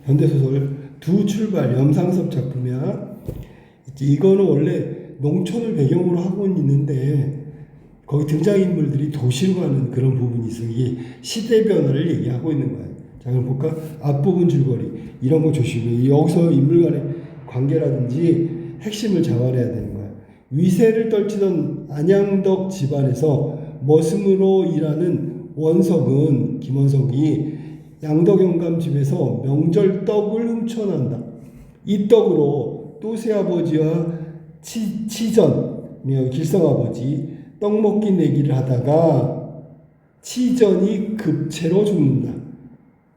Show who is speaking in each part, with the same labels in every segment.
Speaker 1: 현대소설 두 출발 염상섭 작품이야. 이거는 원래 농촌을 배경으로 하고 있는데 거기 등장인물들이 도시로 가는 그런 부분이 있어. 이게 시대 변화를 얘기하고 있는 거야. 자, 그럼 볼까? 앞부분 줄거리 이런 거 조심해. 여기서 인물 간의 관계라든지 핵심을 잡아내야 되는 거야. 위세를 떨치던 안양덕 집안에서 머슴으로 일하는 원석은, 김원석이 양덕영감 집에서 명절 떡을 훔쳐난다. 이 떡으로 또 새아버지와 치전, 길성아버지 떡 먹기 내기를 하다가 치전이 급체로 죽는다.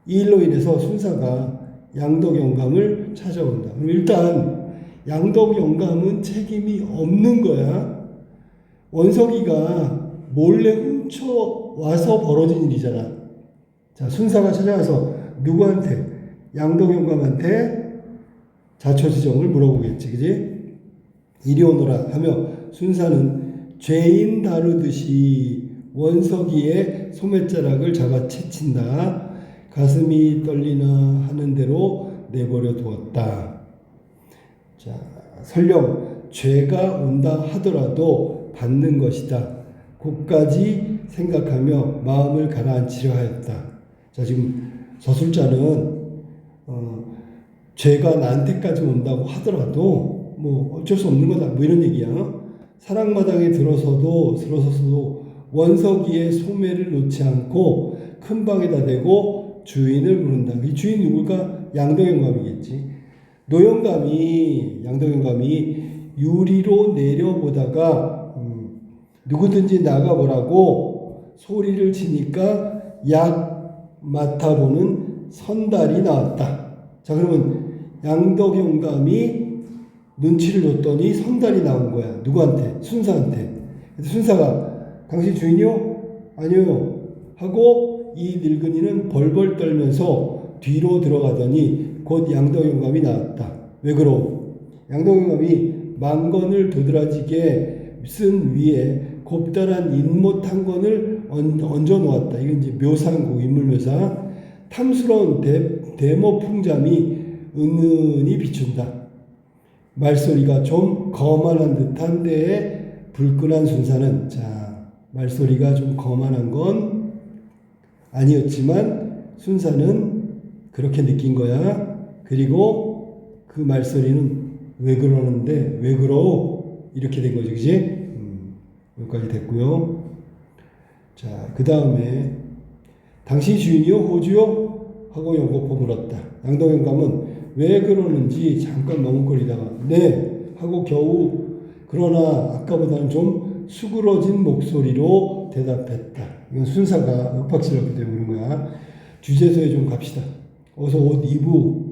Speaker 1: 이 일로 인해서 순사가 양덕영감을 찾아온다. 그럼 일단 양덕영감은 책임이 없는 거야. 원석이가 몰래 훔쳐와서 벌어진 일이잖아. 자, 순사가 찾아와서 누구한테? 양덕영감한테 자초지종을 물어보겠지, 그지? 이리 오너라 하며 순사는 죄인 다루듯이 원석이의 소매자락을 잡아 채친다. 가슴이 떨리나 하는 대로 내버려 두었다. 자, 설령 죄가 온다 하더라도 받는 것이다. 곧까지 생각하며 마음을 가라앉히려 하였다. 자, 지금 저술자는 죄가 나한테까지 온다고 하더라도 뭐 어쩔 수 없는 거다, 뭐 이런 얘기야. 사랑마당에 들어서도 원석이의 소매를 놓지 않고 큰 방에다 대고 주인을 부른다. 이 주인 누굴까? 양덕영감이겠지. 양덕영감이 유리로 내려보다가 누구든지 나가보라고 소리를 치니까 약 마타로는 선달이 나왔다. 자, 그러면 양덕영감이 눈치를 줬더니 선달이 나온 거야. 누구한테? 순사한테. 순사가 당신 주인이요? 아니요. 하고 이 늙은이는 벌벌 떨면서 뒤로 들어가더니 곧 양덕영감이 나왔다. 왜 그러? 양덕영감이 망건을 도드라지게 쓴 위에 곱다란 인못 한 건을 얹어 놓았다. 이건 이제 묘사한 인물 묘사. 탐스러운 대모 풍잠이 은은히 비춘다. 말소리가 좀 거만한 듯한 데에 불끈한 순사는, 자, 말소리가 좀 거만한 건 아니었지만 순사는 그렇게 느낀 거야. 그리고 그 말소리는 왜 그러는데, 왜 그러? 이렇게 된 거지, 그지? 여기까지 됐고요. 자, 그 다음에 당신 주인이요? 호주요? 하고 연거포 물었다. 양덕영감은 왜 그러는지 잠깐 머뭇거리다가 네 하고 겨우, 그러나 아까보다는 좀 수그러진 목소리로 대답했다. 이건 순사가 윽박질렀기 때문에 그런 거야. 주제소에 좀 갑시다. 어서 옷 입우.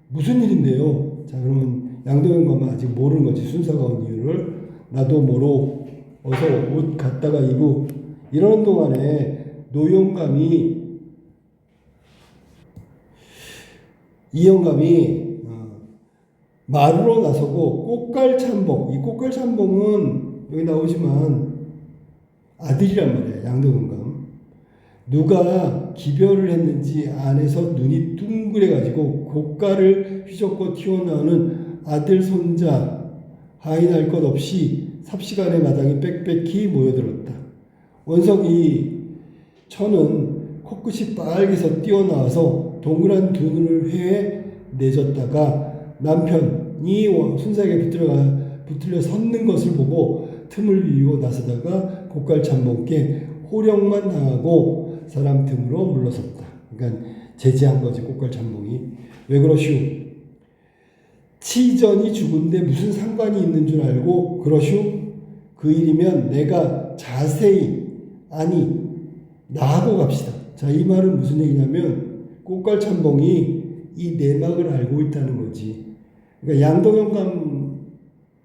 Speaker 1: 무슨 일인데요? 자, 그러면 양덕영감은 아직 모르는 거지. 순사가 온 이유를. 나도 모르. 어서 옷 갖다가 입우. 이러는 동안에 이영감이 마루로 나서고 꽃갈참봉, 이 꽃갈참봉은 여기 나오지만 아들이란 말이야. 양덕영감. 누가 기별을 했는지 안에서 눈이 둥그레가지고 고가를 휘젓고 튀어나오는 아들 손자 하인할 것 없이 삽시간에 마당에 빽빽히 모여들었다. 원석이 천은 코끝이 빨개서 뛰어나와서 동그란 두 눈을 회에 내졌다가 남편이 순사에게 붙들려 섰는 것을 보고 틈을 비비고 나서다가 꽃갈참봉께 호령만 당하고 사람 틈으로 물러섰다. 그러니까 제지한 거지, 꽃갈참봉이. 왜 그러시오? 치전이 죽은데 무슨 상관이 있는 줄 알고 그러시오? 그 일이면 내가 자세히, 아니 나하고 갑시다. 자, 이 말은 무슨 얘기냐면 꽃갈참봉이 이 내막을 알고 있다는 거지. 그러니까 양덕영감하고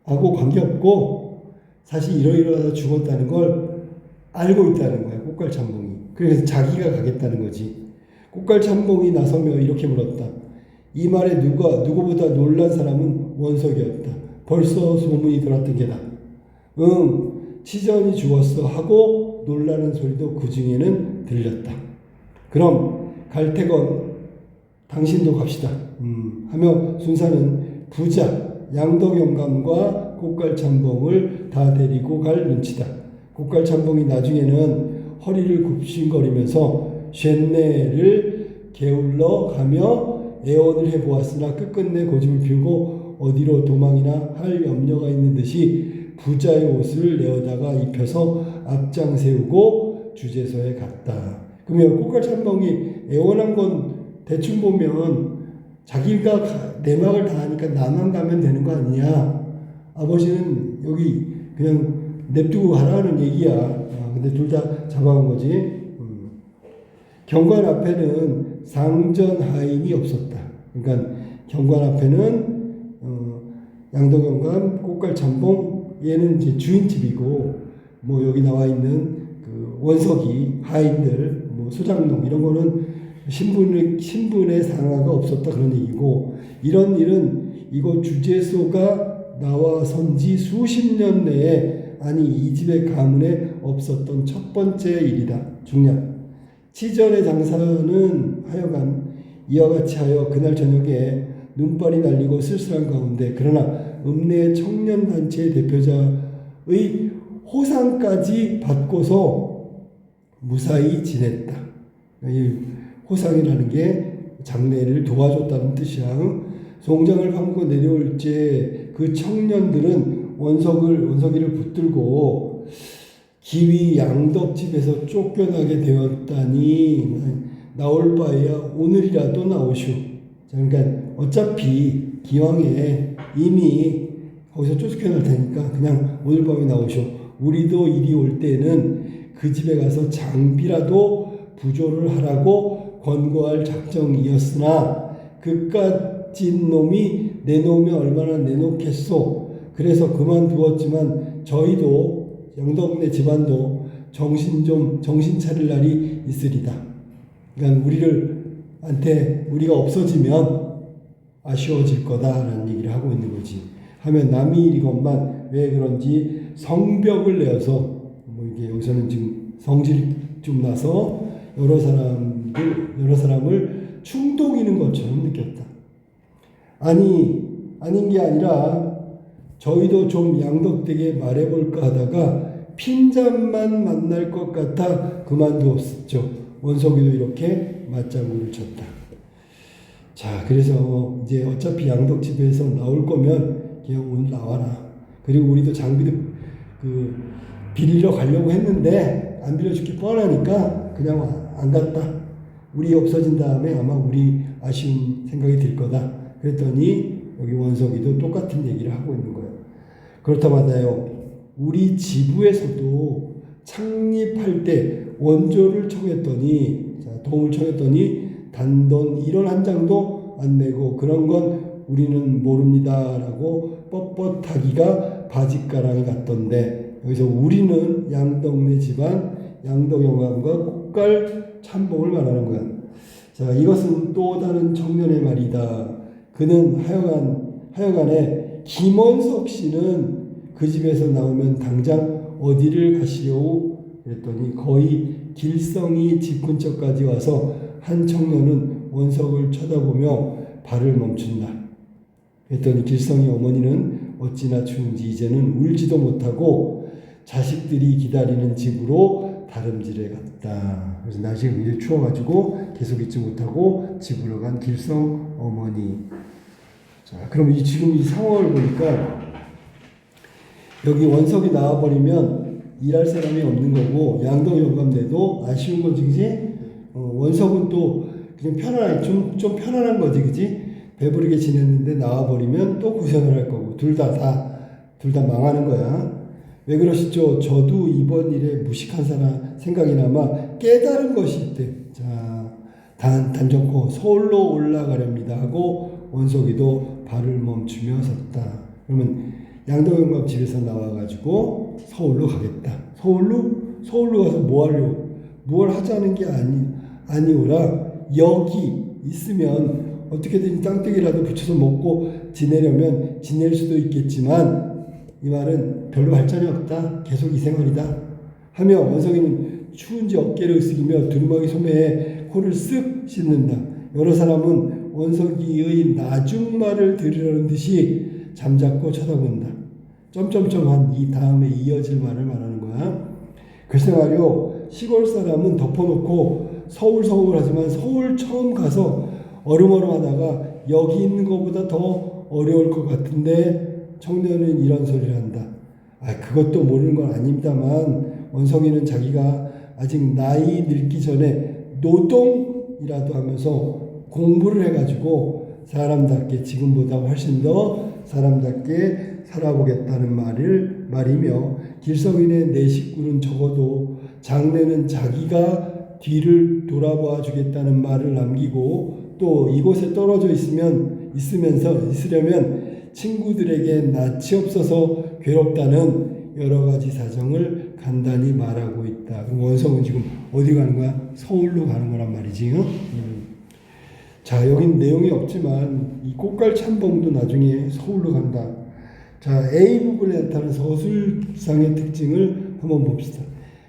Speaker 1: 관계없고 사실 이러이러하다 죽었다는 걸 알고 있다는 거야, 꽃갈참봉이. 그래서 자기가 가겠다는 거지. 꽃갈참봉이 나서며 이렇게 물었다. 이 말에 누구보다 놀란 사람은 원석이었다. 벌써 소문이 돌았던 게다. 치전이 죽었어 하고 놀라는 소리도 그 중에는 들렸다. 그럼 갈태건 당신도 갑시다. 하며 순사는 부자 양덕영감과 꽃갈참봉을 다 데리고 갈 눈치다. 꽃갈참봉이 나중에는 허리를 굽신거리면서 쉔네를 게을러 가며 애원을 해보았으나 끝끝내 고집을 피우고 어디로 도망이나 할 염려가 있는 듯이 부자의 옷을 내어다가 입혀서 앞장 세우고 주제소에 갔다. 그러면 꽃갈참봉이 애원한 건 대충 보면 자기가 내막을 다 하니까 나만 가면 되는 거 아니냐. 아버지는 여기 그냥 냅두고 가라는 얘기야. 근데 둘 다 잡아간 거지. 경관 앞에는 상전 하인이 없었다. 그러니까 경관 앞에는 양덕영감, 꽃갈참봉 얘는 이제 주인집이고 뭐 여기 나와 있는 그 원석이 하인들, 뭐 소장농 이런 거는 신분의 상하가 없었다 그런 얘기고 이런 일은 이곳 주제소가 나와선 지 수십 년 내에 아니 이 집의 가문에 없었던 첫 번째 일이다. 중략. 치전의 장사는 하여간 이와 같이 하여 그날 저녁에 눈발이 날리고 쓸쓸한 가운데 그러나 읍내 청년단체의 대표자의 호상까지 받고서 무사히 지냈다. 이 호상이라는 게 장례를 도와줬다는 뜻이야. 송장을 판고 내려올 때 그 청년들은 원석이를 붙들고 기위 양덕집에서 쫓겨나게 되었다니 나올 바에야 오늘이라도 나오시오. 그러니까 어차피 기왕에 이미 거기서 쫓겨날 테니까 그냥 오늘 밤에 나오시오. 우리도 이리 올 때는 그 집에 가서 장비라도 부조를 하라고 권고할 작정이었으나 그깟진 놈이 내놓으면 얼마나 내놓겠소. 그래서 그만두었지만 저희도 영덕네 집안도 정신 차릴 날이 있으리다. 그러니까 우리가 없어지면 아쉬워질 거다라는 얘기를 하고 있는 거지. 하면 남이 일이건만 왜 그런지 성벽을 내어서 뭐 이게 여기서는 지금 성질이 좀 나서 여러 사람을 충동이는 것처럼 느꼈다. 아닌 게 아니라 저희도 좀 양덕되게 말해볼까 하다가 핀잔만 만날 것 같아 그만두었죠. 원석이도 이렇게 맞장구를 쳤다. 자, 그래서 이제 어차피 양덕집에서 나올 거면 그냥 오늘 나와라. 그리고 우리도 장비도 빌리러 가려고 했는데 안 빌려줄 게 뻔하니까 그냥 안 갔다. 우리 없어진 다음에 아마 우리 아쉬운 생각이 들 거다. 그랬더니 여기 원석이도 똑같은 얘기를 하고 있는 거예요. 그렇다마다요, 우리 지부에서도 창립할 때 원조를 청했더니, 도움을 청했더니 단돈 1원 한 장도 안 내고 그런 건 우리는 모릅니다라고 뻣뻣하기가 바짓가랑이 같던데, 여기서 우리는 양덕네 집안 양덕영감과 꽃갈참봉을 말하는 거야. 자, 이것은 또 다른 청년의 말이다. 그는 하여간에 김원석 씨는 그 집에서 나오면 당장 어디를 가시려고 그랬더니 거의 길성이 집 근처까지 와서 한 청년은 원석을 쳐다보며 발을 멈춘다. 그랬더니 길성이 어머니는 어찌나 추운지 이제는 울지도 못하고 자식들이 기다리는 집으로 다름질해 갔다. 그래서 날씨가 굉장히 추워가지고 계속 있지 못하고 집으로 간 길성 어머니. 자, 그럼 지금 이 상황을 보니까 여기 원석이 나와버리면 일할 사람이 없는 거고 양덕영감네도 아쉬운 거지, 그지? 원석은 또 그냥 좀 편안한 거지, 그지? 배부르게 지냈는데 나와버리면 또 고생을 할 거고 둘 다 망하는 거야. 왜 그러시죠? 저도 이번 일에 무식한 사람 생각이나마 깨달은 것이 있대. 자, 단정코 서울로 올라가렵니다 하고 원석이도 발을 멈추며 섰다. 그러면 양덕영감 집에서 나와가지고 서울로 가겠다. 서울로 가서 뭐 하려고? 뭘 하자는 게 아니오라. 여기 있으면 어떻게든 땅떼기라도 붙여서 먹고 지내려면 지낼 수도 있겠지만 이 말은 별로 발전이 없다. 계속 이 생활이다. 하며 원석이는 추운지 어깨를 으쓱이며 두루마기 소매에 코를 쓱 씻는다. 여러 사람은 원석이의 나중말을 들으려는 듯이 잠자코 쳐다본다. 점점점한 이 다음에 이어질 말을 말하는 거야. 글쎄 말이요, 시골 사람은 덮어놓고 서울 하지만 서울 처음 가서 어름어름하다가 여기 있는 것보다 더 어려울 것 같은데 청년은 이런 소리를 한다. 그것도 모르는 건 아닙니다만 원석이는 자기가 아직 나이 늙기 전에 노동이라도 하면서 공부를 해가지고 사람답게 지금보다 훨씬 더 사람답게 살아보겠다는 말이며 길성인의 내 식구는 적어도 장래는 자기가 뒤를 돌아봐 주겠다는 말을 남기고 또 이곳에 떨어져 있으려면 친구들에게 낯이 없어서 괴롭다는 여러 가지 사정을 간단히 말하고 있다. 그럼 원석은 지금 어디 가는 거야? 서울로 가는 거란 말이지. 자, 여긴 내용이 없지만 이 꽃갈 참봉도 나중에 서울로 간다. 자, A 부분에 나타나는 서술상의 특징을 한번 봅시다.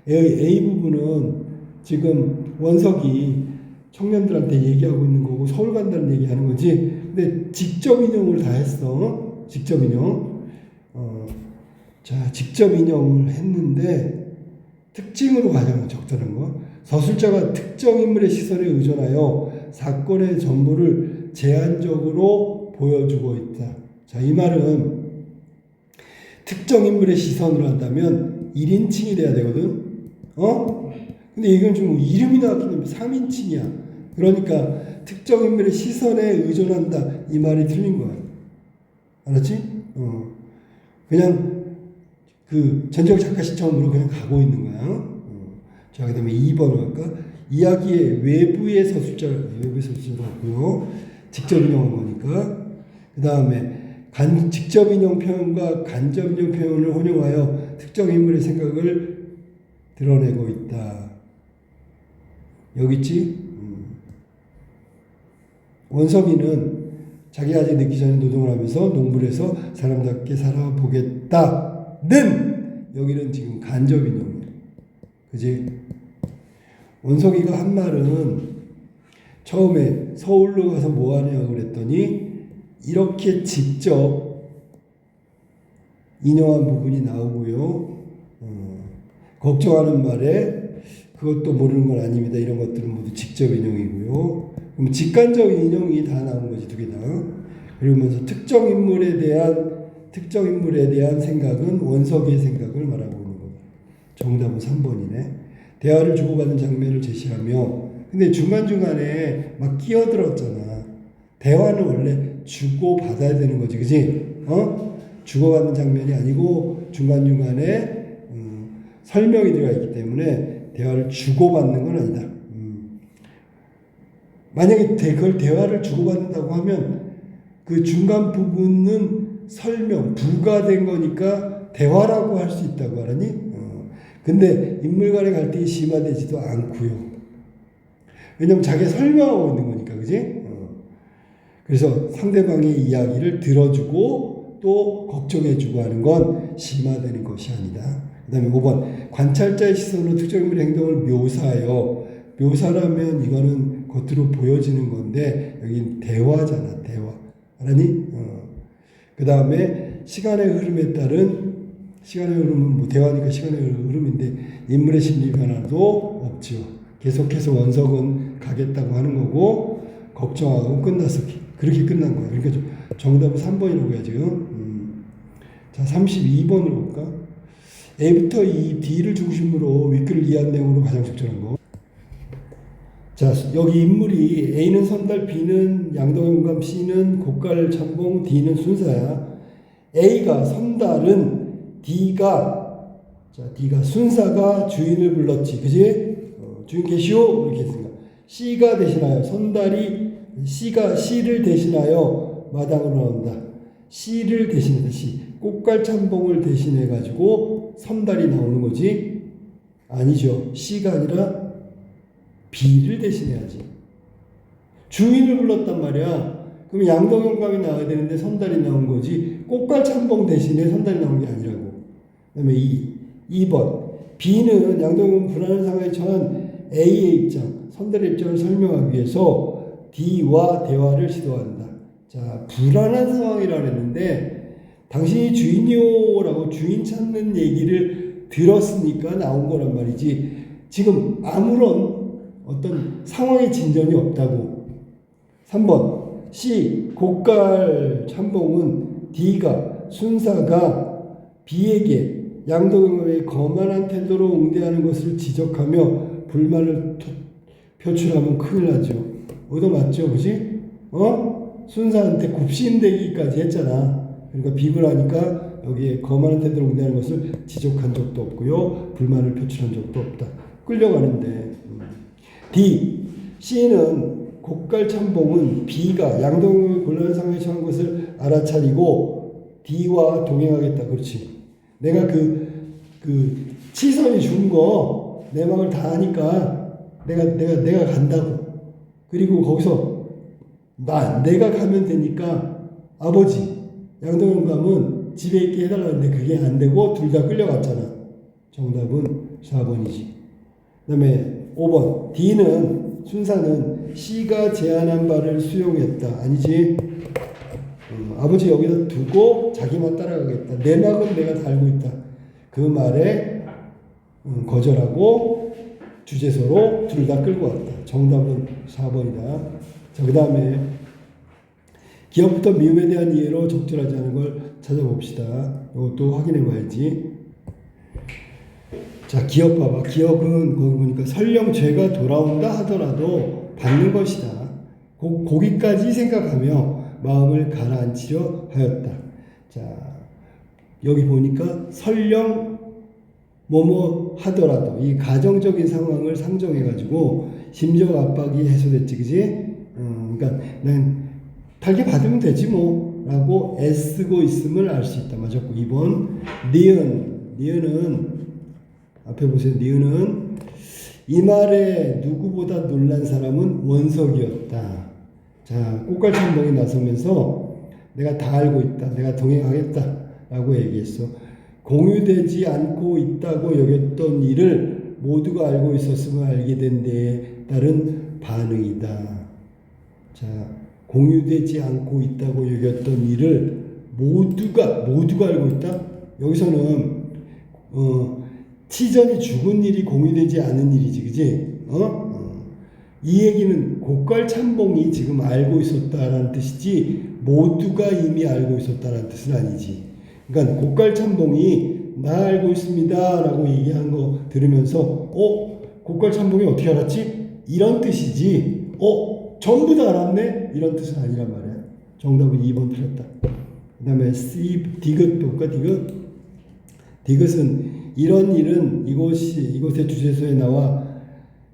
Speaker 1: A 부분은 지금 원석이 청년들한테 얘기하고 있는 거고 서울 간다는 얘기하는 거지. 근데 직접 인용을 다 했어. 직접 인용. 자, 직접 인용을 했는데 특징으로 가장 적절한 거. 서술자가 특정 인물의 시선에 의존하여 사건의 전부를 제한적으로 보여주고 있다. 자, 이 말은 특정 인물의 시선으로 한다면 1인칭이 돼야 되거든. 근데 이건 좀 이름이 나왔기 때문에 3인칭이야. 그러니까 특정 인물의 시선에 의존한다. 이 말이 틀린 거야. 알았지? 그냥 그 전적 작가 시점으로 그냥 가고 있는 거야. 자, 그 다음에 2번으로 갈까? 이야기의 외부의 서술자로 하고요. 직접 인용한 거니까. 그 다음에 직접 인용 표현과 간접 인용 표현을 혼용하여 특정 인물의 생각을 드러내고 있다. 여기 있지? 원석이는 자기 아직 늦기 전에 노동을 하면서 농부를 해서 사람답게 살아보겠다는 여기는 지금 간접 인용이야. 그지? 원석이가 한 말은 처음에 서울로 가서 뭐 하냐고 그랬더니 이렇게 직접 인용한 부분이 나오고요. 걱정하는 말에 그것도 모르는 건 아닙니다. 이런 것들은 모두 직접 인용이고요. 그럼 직관적 인용이 다 나온 거지, 두 개 다. 그러면서 특정 인물에 대한 생각은 원석의 생각을 말하고 있는 거다. 정답은 3번이네. 대화를 주고받는 장면을 제시하며, 근데 중간중간에 막 끼어들었잖아. 대화는 원래 주고받아야 되는 거지, 그지? 주고받는 장면이 아니고 중간중간에 설명이 들어가 있기 때문에 대화를 주고받는 건 아니다. 만약에 그걸 대화를 주고받는다고 하면 그 중간 부분은 설명, 부가된 거니까 대화라고 할 수 있다고 하라니? 근데 인물 간의 갈등이 심화되지도 않고요. 왜냐면 자기가 설명하고 있는 거니까, 그지? 그래서 상대방의 이야기를 들어주고 또 걱정해주고 하는 건 심화되는 것이 아니다. 그 다음에 5번. 관찰자의 시선으로 특정 인물의 행동을 묘사하여, 묘사라면 이거는 겉으로 보여지는 건데 여긴 대화잖아, 대화. 알았니? 그 다음에 시간의 흐름에 따른, 시간의 흐름은 뭐 대화니까 시간의 흐름인데 인물의 심리 변화도 없죠. 계속해서 원석은 가겠다고 하는 거고 걱정하고 끝났어. 그렇게 끝난 거야. 그러니까 정답은 3번이라고 해야지. 자, 32번으로 볼까? A부터 E, D를 중심으로 윗글을 이해한 내용으로 가장 적절한 거. 자, 여기 인물이 A는 선달, B는 양동영감, C는 곡갈 참봉, D는 순사야. A가 선달은 D가 순사가 주인을 불렀지, 그지? 주인 계시오 이렇게 했으니까 C가 대신하여 선달이 C를 대신하여 마당으로 나온다. C를 대신해서 꽃갈 참봉을 대신해 가지고 선달이 나오는 거지? 아니죠. C가 아니라 B를 대신해야지. 주인을 불렀단 말이야. 그럼 양동영감이 나와야 되는데 선달이 나온 거지. 꽃갈 참봉 대신에 선달이 나온 게 아니라고. 그 다음에 2번. B는 양동영감 불안한 상황에 처한 A의 입장, 선달의 입장을 설명하기 위해서 D와 대화를 시도한다. 자, 불안한 상황이라고 했는데 당신이 주인이요라고 주인 찾는 얘기를 들었으니까 나온 거란 말이지. 지금 아무런 어떤 상황의 진전이 없다고. 3번 C. 고깔 참봉은 D가 순사가 B에게 양도경감의 거만한 태도로 응대하는 것을 지적하며 불만을 표출하면 큰일 나죠. 얻어 맞죠, 그지? 순사한테 굽신대기까지 했잖아. 그러니까 비굴하니까 여기에 거만한 태도로 응대하는 것을 지적한 적도 없고요, 불만을 표출한 적도 없다. 끌려가는데. D. C는 고깔 참봉은 B가 양도경감의 곤란한 상황에 처한 것을 알아차리고 D와 동행하겠다. 그렇지. 내가 그 치선이 준 거 내막을 다 하니까 내가 간다고. 그리고 거기서 내가 가면 되니까 아버지 양도경감은 집에 있게 해달라는데 그게 안 되고 둘 다 끌려갔잖아. 정답은 4번이지. 그 다음에 5번 D는 순사는 C가 제안한 바를 수용했다. 아니지. 아버지 여기다 두고 자기만 따라가겠다. 내막은 내가 다 알고 있다. 그 말에 거절하고 주제소로 둘 다 끌고 왔다. 정답은 4번이다. 자, 그 다음에 기억부터 미움에 대한 이해로 적절하지 않은 걸 찾아봅시다. 이것도 확인해 봐야지. 자, 기억 봐봐. 기억은 거기 보니까 설령 죄가 돌아온다 하더라도 받는 것이다. 거기까지 생각하며 마음을 가라앉히려 하였다. 자, 여기 보니까 설령 뭐뭐 하더라도 이 가정적인 상황을 상정해가지고 심적 압박이 해소됐지, 그지? 그러니까 난 달게 받으면 되지 뭐 라고 애쓰고 있음을 알 수 있다. 맞았고. 2번 니은은 앞에 보세요. 니은은 이 말에 누구보다 놀란 사람은 원석이었다. 자, 꽃갈참봉이 나서면서 내가 다 알고 있다. 내가 동행하겠다. 라고 얘기했어. 공유되지 않고 있다고 여겼던 일을 모두가 알고 있었음을 알게 된 데에 따른 반응이다. 자, 공유되지 않고 있다고 여겼던 일을 모두가 알고 있다? 여기서는 치전이 죽은 일이 공유되지 않은 일이지, 그지? 이 얘기는 고깔참봉이 지금 알고 있었다라는 뜻이지 모두가 이미 알고 있었다라는 뜻은 아니지. 그러니까 고깔참봉이 나 알고 있습니다 라고 얘기한 거 들으면서 고깔참봉이 어떻게 알았지? 이런 뜻이지 전부 다 알았네? 이런 뜻은 아니란 말이야. 정답은 2번 틀렸다. 그 다음에 C, 디귿 볼까? 디귿은 이런 일은 이곳의 주제소에 나와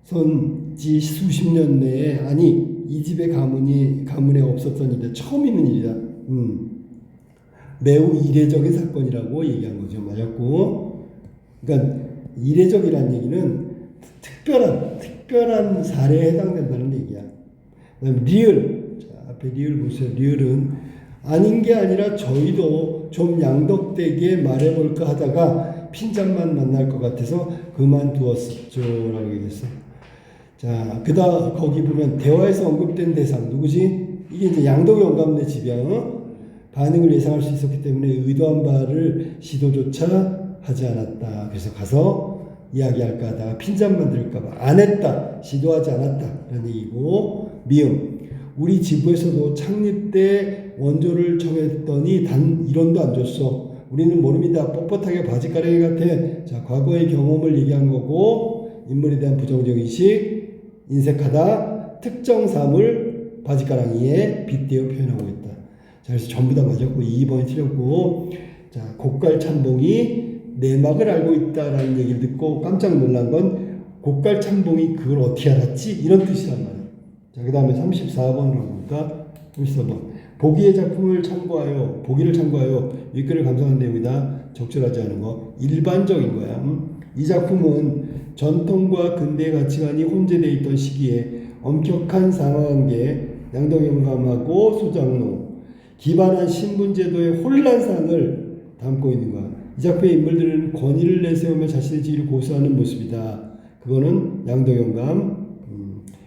Speaker 1: 선지 수십 년 내에 이 집의 가문에 없었던 일이다. 처음 있는 일이다. 매우 이례적인 사건이라고 얘기한 거죠. 맞았고. 그러니까 이례적이라는 얘기는 특별한 사례에 해당된다는 얘기야. 그다음에 리을. 자, 앞에 리을 보세요. 리을은 아닌 게 아니라 저희도 좀 양덕되게 말해볼까 하다가 핀잔만 만날 것 같아서 그만두었죠 라고 얘기했어. 자, 거기 보면 대화에서 언급된 대상 누구지? 이게 이제 양덕영감네 집이야. 반응을 예상할 수 있었기 때문에 의도한 바를 시도조차 하지 않았다. 그래서 가서 이야기할까 하다가 핀잔만 들을까 봐 안 했다. 시도하지 않았다. 라는 얘기고. 미음. 우리 지부에서도 창립 때 원조를 정했더니 단 1원도 안 줬어. 우리는 모릅니다. 뻣뻣하게 바지가랑이 같아. 자, 과거의 경험을 얘기한 거고 인물에 대한 부정적 인식, 인색하다, 특정 사물 바지가랑이에 빗대어 표현하고 있다. 자, 그래서 전부 다 맞았고 2번이 틀렸고. 자, 고깔참봉이 내막을 알고 있다라는 얘기를 듣고 깜짝 놀란 건 고깔참봉이 그걸 어떻게 알았지? 이런 뜻이란 말이야. 자, 그 다음에 34번으로 볼까? 34번. 보기의 작품을 참고하여, 보기를 참고하여 윗글을 감상한 내용이다. 적절하지 않은 거. 일반적인 거야. 이 작품은 전통과 근대의 가치관이 혼재되어 있던 시기에 엄격한 상하관계, 양덕영감하고 소장로, 기반한 신분제도의 혼란상을 담고 있는 거야. 이 작품의 인물들은 권위를 내세우며 자신의 지위를 고수하는 모습이다. 그거는 양덕영감.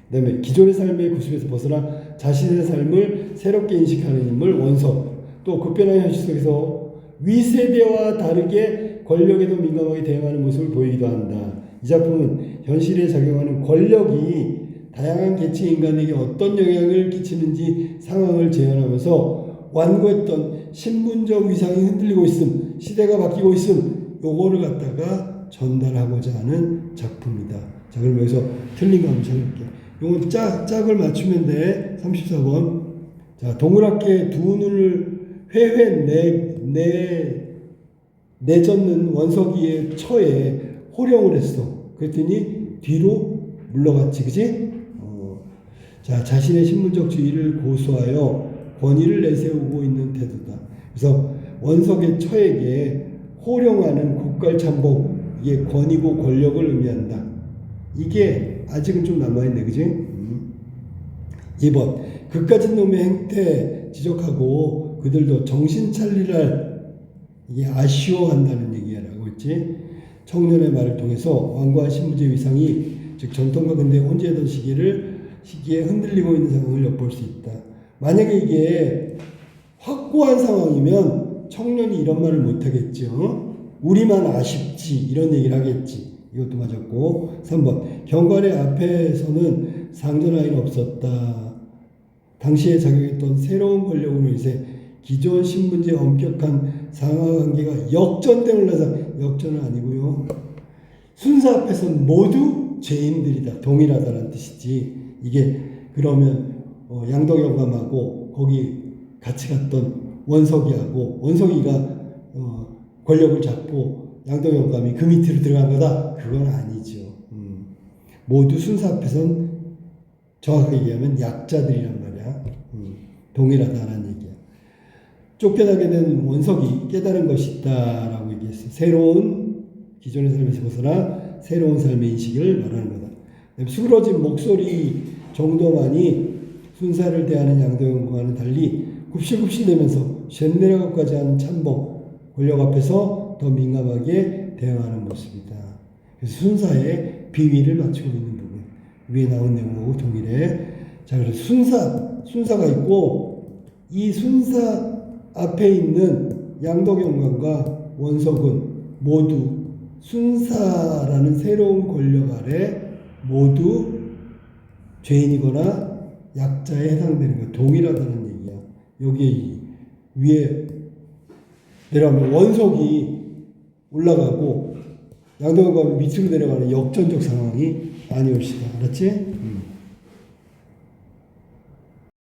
Speaker 1: 그 다음에 기존의 삶의 구습에서 벗어나 자신의 삶을 새롭게 인식하는 인물 원석. 또 급변한 현실 속에서 위세대와 다르게 권력에도 민감하게 대응하는 모습을 보이기도 한다. 이 작품은 현실에 작용하는 권력이 다양한 계층 인간에게 어떤 영향을 끼치는지 상황을 재현하면서 완고했던 신분적 위상이 흔들리고 있음, 시대가 바뀌고 있음, 요거를 갖다가 전달하고자 하는 작품이다. 자, 그럼 여기서 틀린 거 한번 찾아볼게요. 요건 짝을 맞추면 돼. 34번. 자, 동그랗게 두 눈을 회회 내젓는 원석이의 처에 호령을 했어. 그랬더니 뒤로 물러갔지, 그지? 자, 자신의 신분적 지위를 고수하여 권위를 내세우고 있는 태도다. 그래서 원석의 처에게 호령하는 국갈참복, 이게 권위고 권력을 의미한다. 이게 아직은 좀 남아있네, 그지? 2번, 그까진 놈의 행태 지적하고 그들도 정신 차리랄, 이게 아쉬워한다는 얘기라고 했지. 청년의 말을 통해서 완고한 신분제 위상이 즉 전통과 근대에 혼재하던 시기에 흔들리고 있는 상황을 엿볼 수 있다. 만약에 이게 확고한 상황이면 청년이 이런 말을 못하겠죠. 우리만 아쉽지 이런 얘기를 하겠지. 이것도 맞았고. 3번, 경관의 앞에서는 상전하인 없었다. 당시에 작용했던 새로운 권력으로 인해 기존 신분제의 엄격한 상하관계가 역전됨을 나타. 역전은 아니고요. 순사 앞에서는 모두 죄인들이다. 동일하다는 뜻이지. 이게 그러면 양덕영감하고 거기 같이 갔던 원석이가 권력을 잡고 양덕영감이 그 밑으로 들어간 거다. 그건 아니죠. 모두 순사 앞에선 정확하게 얘기하면 약자들이란 말이야. 동일하다는 얘기야. 쫓겨나게 된 원석이 깨달은 것이 있다라고 얘기했어요. 새로운 기존의 삶에서 벗어나 새로운 삶의 인식을 말하는 거다. 수그러진 목소리 정도만이 순사를 대하는 양도영과는 달리 굽실굽실대면서 쉔내려가까지 하는 참복, 권력 앞에서 더 민감하게 대응하는 모습이다. 그래서 순사의 비위를 맞추고 있는 부분. 위에 나온 내용하고 동일해. 자, 그래서 순사가 있고 이 순사 앞에 있는 양덕영감과 원석은 모두 순사라는 새로운 권력 아래 모두 죄인이거나 약자에 해당되는 거 동일하다는 얘기야. 여기 위에 내려가면 원석이 올라가고 양덕영감이 밑으로 내려가는 역전적 상황이 아니올시다. 알았지?